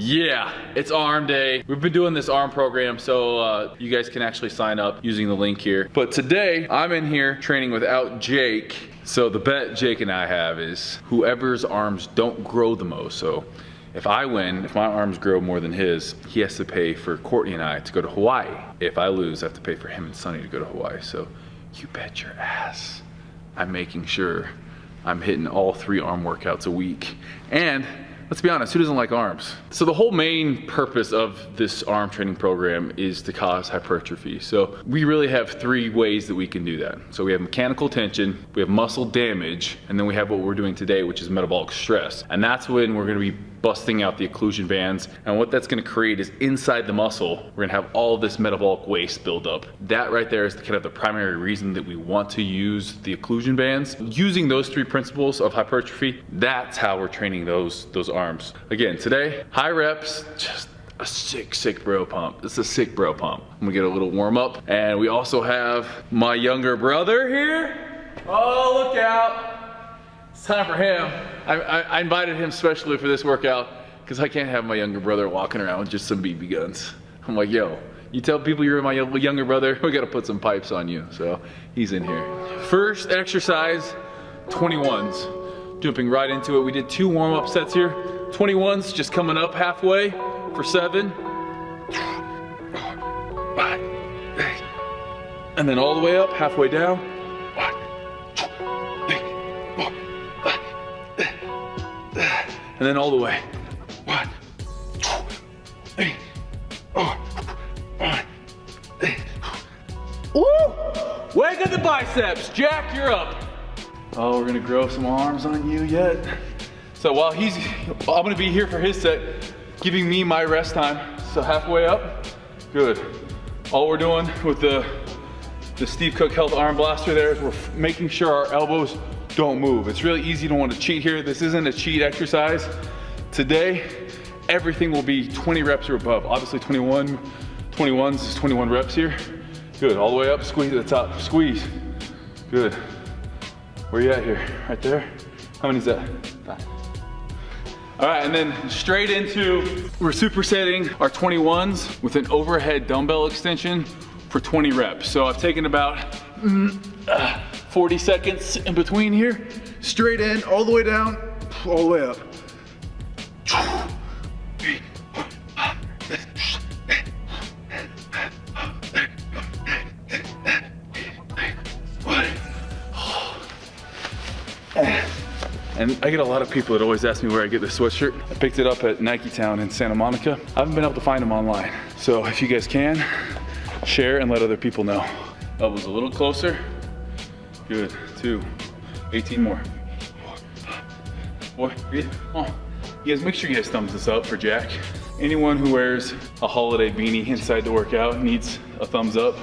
Yeah, it's arm day. We've been doing this arm program so you guys can actually sign up using the link here. But today, I'm in here training without Jake. So the bet Jake and I have is whoever's arms don't grow the most. So if I win, if my arms grow more than his, he has to pay for Courtney and I to go to Hawaii. If I lose, I have to pay for him and Sonny to go to Hawaii. So you bet your ass I'm making sure I'm hitting all 3 arm workouts a week. And let's be honest, who doesn't like arms? So the whole main purpose of this arm training program is to cause hypertrophy. So we really have 3 ways that we can do that. So we have mechanical tension, we have muscle damage, and then we have what we're doing today, which is metabolic stress. And that's when we're gonna be busting out the occlusion bands. And what that's gonna create is inside the muscle, we're gonna have all this metabolic waste build up. That right there is kind of the primary reason that we want to use the occlusion bands. Using those 3 principles of hypertrophy, that's how we're training those arms. Again, today, high reps, just a sick bro pump. It's a sick bro pump. I'm gonna get a little warm up. And we also have my younger brother here. Oh, look out. It's time for him. I invited him specially for this workout because I can't have my younger brother walking around with just some BB guns. I'm like, yo, you tell people you're my younger brother, we gotta put some pipes on you. So he's in here. First exercise, 21s. Jumping right into it. We did 2 warm-up sets here. 21s, just coming up halfway for 7. And then all the way up, halfway down. And then all the way. 1, 2, 3, 4, 5. Woo! Wake up the biceps. Jack, you're up. Oh, we're gonna grow some arms on you yet. So while I'm gonna be here for his set, giving me my rest time. So halfway up, good. All we're doing with the Steve Cook Health Arm Blaster there is we're making sure our elbows don't move. It's really easy to want to cheat here. This isn't a cheat exercise. Today, everything will be 20 reps or above. Obviously 21s is 21 reps here. Good, all the way up, squeeze at the top, squeeze. Good. Where you at here? Right there? How many is that? 5. All right, and then straight into, we're supersetting our 21s with an overhead dumbbell extension for 20 reps. So I've taken about 40 seconds in between here. Straight in, all the way down, all the way up. And I get a lot of people that always ask me where I get this sweatshirt. I picked it up at Nike Town in Santa Monica. I haven't been able to find them online. So if you guys can, share and let other people know. Elbows a little closer. Good, 2, 18 more. 4, 3, oh. You guys, make sure you guys thumbs this up for Jack. Anyone who wears a holiday beanie inside the workout needs a thumbs up.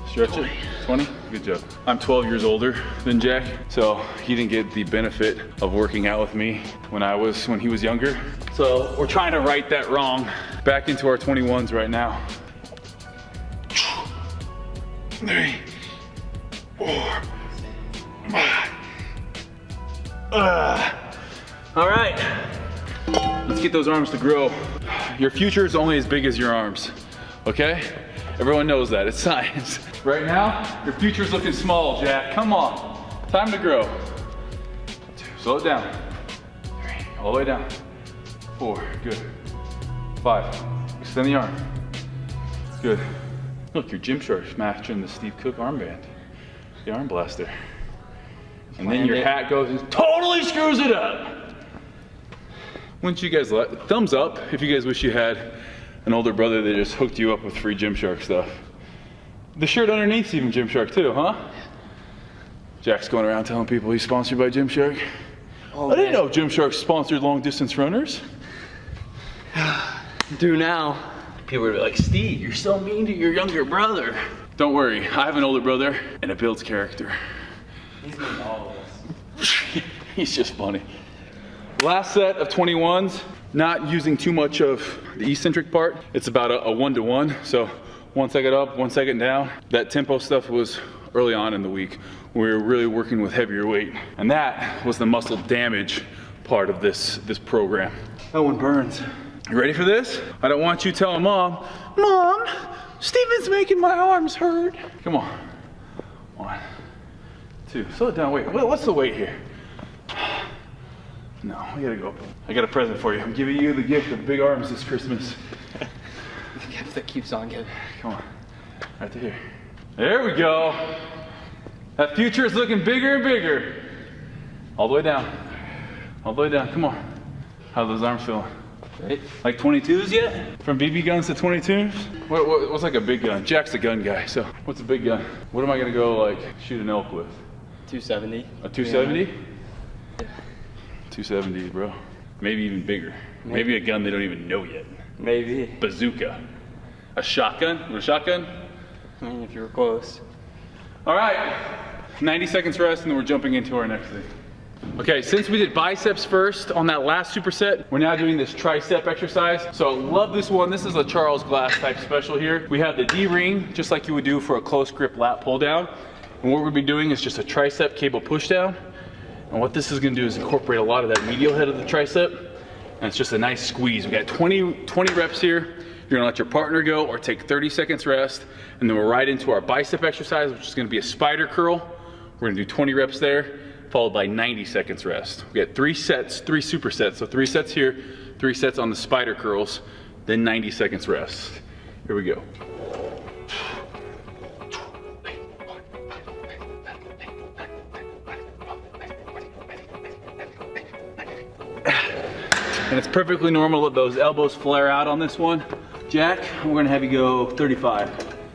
Stretch it. 20? Good job. I'm 12 years older than Jack, so he didn't get the benefit of working out with me when he was younger. So we're trying to right that wrong. Back into our 21s right now. 3, 4, 5. All right, let's get those arms to grow. Your future is only as big as your arms, okay? Everyone knows that, it's science. Right now, your future's looking small, Jack. Come on, time to grow. 2, slow it down. 3, all the way down. 4, good. 5, extend the arm. Good. Look, your Gymshark's matching the Steve Cook armband, the arm blaster. And then your hat goes and totally screws it up. Wouldn't you guys thumbs up if you guys wish you had an older brother that just hooked you up with free Gymshark stuff. The shirt underneath's even Gymshark too, huh? Jack's going around telling people he's sponsored by Gymshark. Oh, I didn't know Gymshark sponsored long distance runners. Do now. People are like, Steve, you're so mean to your younger brother. Don't worry, I have an older brother and it builds character. He's mean to all of us. He's just funny. Last set of 21s, not using too much of the eccentric part. It's about a 1-to-1. So 1 second up, 1 second down. That tempo stuff was early on in the week. We were really working with heavier weight. And that was the muscle damage part of this program. That one burns. You ready for this? I don't want you telling Mom, Mom, Steven's making my arms hurt. Come on. 1, 2, slow it down, wait, what's the weight here? No, we gotta go. I got a present for you. I'm giving you the gift of big arms this Christmas. The gift that keeps on giving. Come on, right to here. There we go. That future is looking bigger and bigger. All the way down. All the way down, come on. How are those arms feeling? Great. Like 22s yet? From BB guns to 22s? What's like a big gun? Jack's a gun guy, so what's a big gun? What am I gonna go like shoot an elk with? 270. A 270? Yeah. 270, bro. Maybe even bigger. Maybe a gun they don't even know yet. Maybe. Bazooka. A shotgun? With a shotgun? I mean, if you were close. All right, 90 seconds rest and then we're jumping into our next thing. Okay, since we did biceps first on that last superset, we're now doing this tricep exercise. So I love this one. This is a Charles Glass type special here. We have the D-ring, just like you would do for a close grip lat pull down. And what we'll be doing is just a tricep cable push down. And what this is gonna do is incorporate a lot of that medial head of the tricep. And it's just a nice squeeze. We got 20 reps here. You're gonna let your partner go or take 30 seconds rest. And then we're right into our bicep exercise, which is gonna be a spider curl. We're gonna do 20 reps there, followed by 90 seconds rest. We got 3 sets, 3 supersets. So 3 sets here, 3 sets on the spider curls, then 90 seconds rest. Here we go. And it's perfectly normal to let those elbows flare out on this one. Jack, we're gonna have you go 35.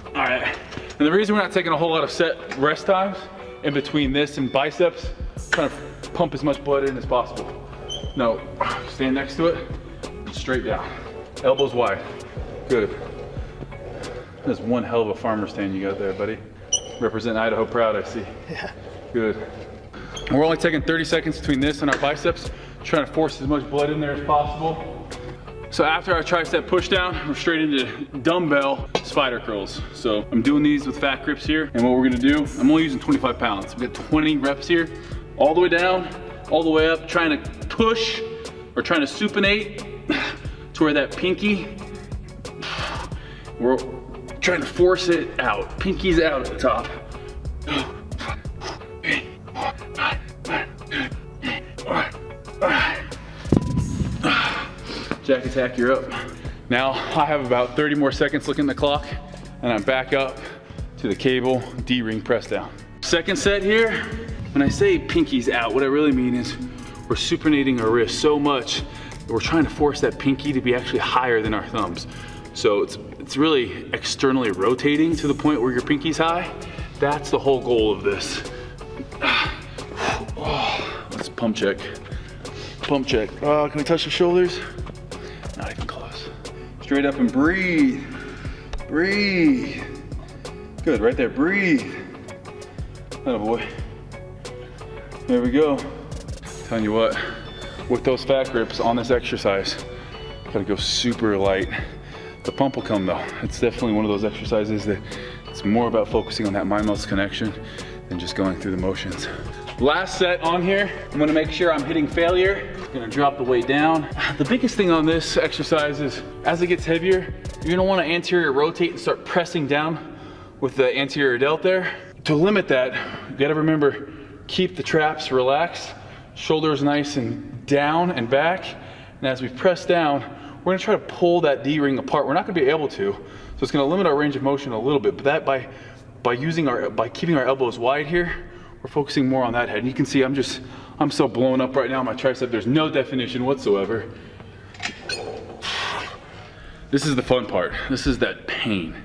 All right, and the reason we're not taking a whole lot of set rest times in between this and biceps, trying to pump as much blood in as possible. No, stand next to it, and straight down. Elbows wide, good. That's one hell of a farmer stand you got there, buddy. Represent Idaho proud, I see. Yeah. Good. We're only taking 30 seconds between this and our biceps, trying to force as much blood in there as possible. So after our tricep push down, we're straight into dumbbell spider curls. So I'm doing these with fat grips here. And what we're gonna do, I'm only using 25 pounds. We got 20 reps here, all the way down, all the way up, trying to push or trying to supinate to where that pinky, we're trying to force it out. Pinky's out at the top. Jack attack, you're up. Now I have about 30 more seconds looking at the clock and I'm back up to the cable D-ring press down. Second set here, when I say pinky's out, what I really mean is we're supinating our wrist so much that we're trying to force that pinky to be actually higher than our thumbs. So it's really externally rotating to the point where your pinky's high. That's the whole goal of this. Oh, let's pump check. Pump check. Can we touch the shoulders? Not even close. Straight up and breathe. Breathe. Good, right there, breathe. Atta boy. There we go. Telling you what, with those fat grips on this exercise, gotta go super light. The pump will come though. It's definitely one of those exercises that it's more about focusing on that mind-muscle connection than just going through the motions. Last set on here, I'm gonna make sure I'm hitting failure. Gonna drop the weight down. The biggest thing on this exercise is as it gets heavier, you're gonna wanna anterior rotate and start pressing down with the anterior delt there. To limit that, you gotta remember, keep the traps relaxed, shoulders nice and down and back. And as we press down, we're gonna try to pull that D-ring apart. We're not gonna be able to, so it's gonna limit our range of motion a little bit, but that by keeping our elbows wide here, we're focusing more on that head. And you can see I'm so blown up right now on my tricep. There's no definition whatsoever. This is the fun part. This is that pain.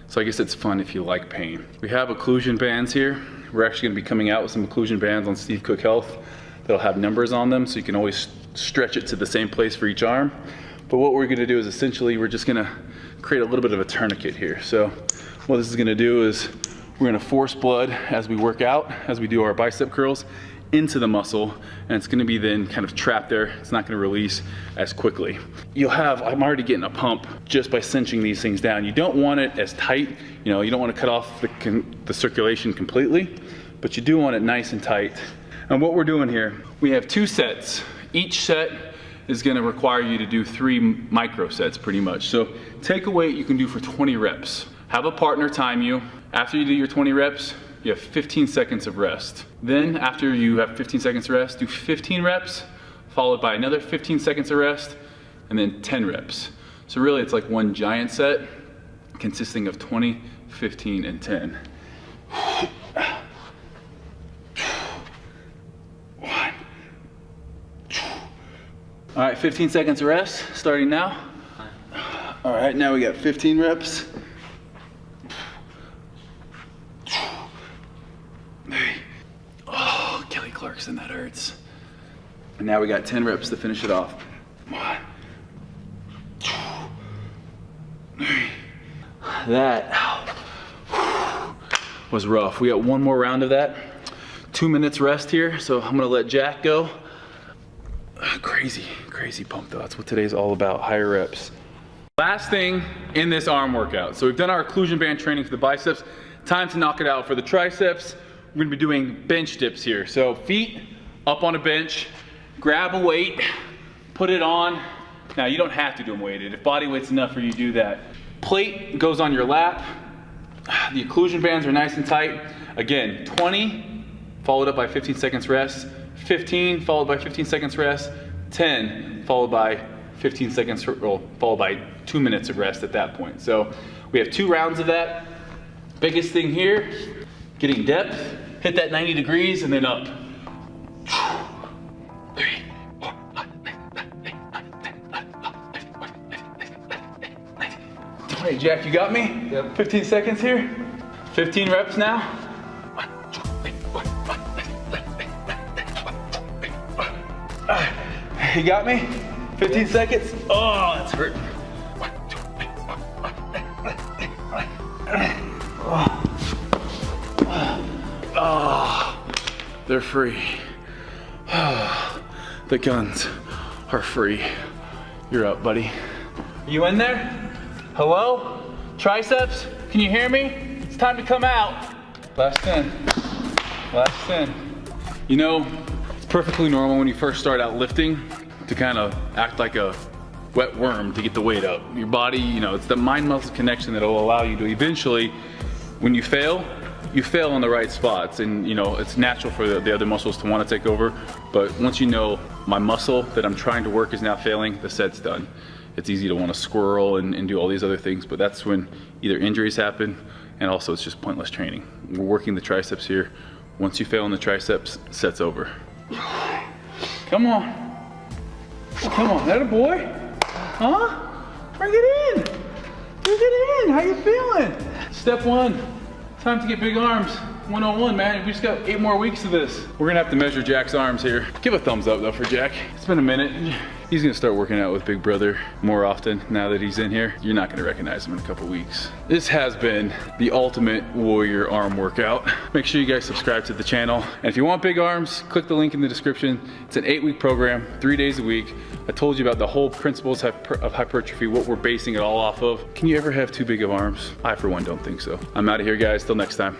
So I guess it's fun if you like pain. We have occlusion bands here. We're actually gonna be coming out with some occlusion bands on Steve Cook Health that'll have numbers on them so you can always stretch it to the same place for each arm. But what we're gonna do is essentially we're just gonna create a little bit of a tourniquet here. So what this is gonna do is we're gonna force blood as we work out, as we do our bicep curls, into the muscle, and it's gonna be then kind of trapped there. It's not gonna release as quickly. I'm already getting a pump just by cinching these things down. You don't want it as tight, you don't wanna cut off the circulation completely, but you do want it nice and tight. And what we're doing here, we have 2 sets. Each set is gonna require you to do 3 micro sets pretty much. So take a weight you can do for 20 reps. Have a partner time you. After you do your 20 reps, you have 15 seconds of rest. Then after you have 15 seconds of rest, do 15 reps, followed by another 15 seconds of rest, and then 10 reps. So really it's like one giant set consisting of 20, 15, and 10. All right, 15 seconds of rest, starting now. All right, now we got 15 reps. Oh, Kelly Clarkson, that hurts. And now we got 10 reps to finish it off. 1, 2, 3. That was rough. We got one more round of that. 2 minutes rest here, so I'm gonna let Jack go. Crazy pump though. That's what today's all about, higher reps. Last thing in this arm workout. So we've done our occlusion band training for the biceps. Time to knock it out for the triceps. We're gonna be doing bench dips here. So feet up on a bench, grab a weight, put it on. Now you don't have to do them weighted. If body weight's enough for you, do that. Plate goes on your lap. The occlusion bands are nice and tight. Again, 20, followed up by 15 seconds rest. 15, followed by 15 seconds rest. 10, followed by 15 seconds, well, followed by 2 minutes of rest at that point. So we have 2 rounds of that. Biggest thing here, getting depth, hit that 90 degrees and then up. 3, 4, 5, 20, Jack, you got me? Yep. 15 seconds here. 15 reps now. You got me? 15 seconds? Oh, that's hurting. Oh, they're free. The guns are free. You're up, buddy. You in there? Hello? Triceps? Can you hear me? It's time to come out. Last 10. Last 10. You know, it's perfectly normal when you first start out lifting to kind of act like a wet worm to get the weight up. Your body, you know, it's the mind-muscle connection that will allow you to eventually, when you fail on the right spots. And you know, it's natural for the other muscles to want to take over. But once you know my muscle that I'm trying to work is now failing, the set's done. It's easy to want to squirrel and do all these other things, but that's when either injuries happen and also it's just pointless training. We're working the triceps here. Once you fail on the triceps, set's over. Come on. Come on, that a boy? Huh? Bring it in. Bring it in. How you feeling? Step 1, time to get big arms. 101, man. We just got 8 more weeks of this. We're gonna have to measure Jack's arms here. Give a thumbs up though for Jack. It's been a minute. He's gonna start working out with Big Brother more often now that he's in here. You're not gonna recognize him in a couple weeks. This has been the ultimate warrior arm workout. Make sure you guys subscribe to the channel. And if you want big arms, click the link in the description. It's an 8-week program, 3 days a week. I told you about the whole principles of hypertrophy, what we're basing it all off of. Can you ever have too big of arms? I, for one, don't think so. I'm out of here, guys. Till next time.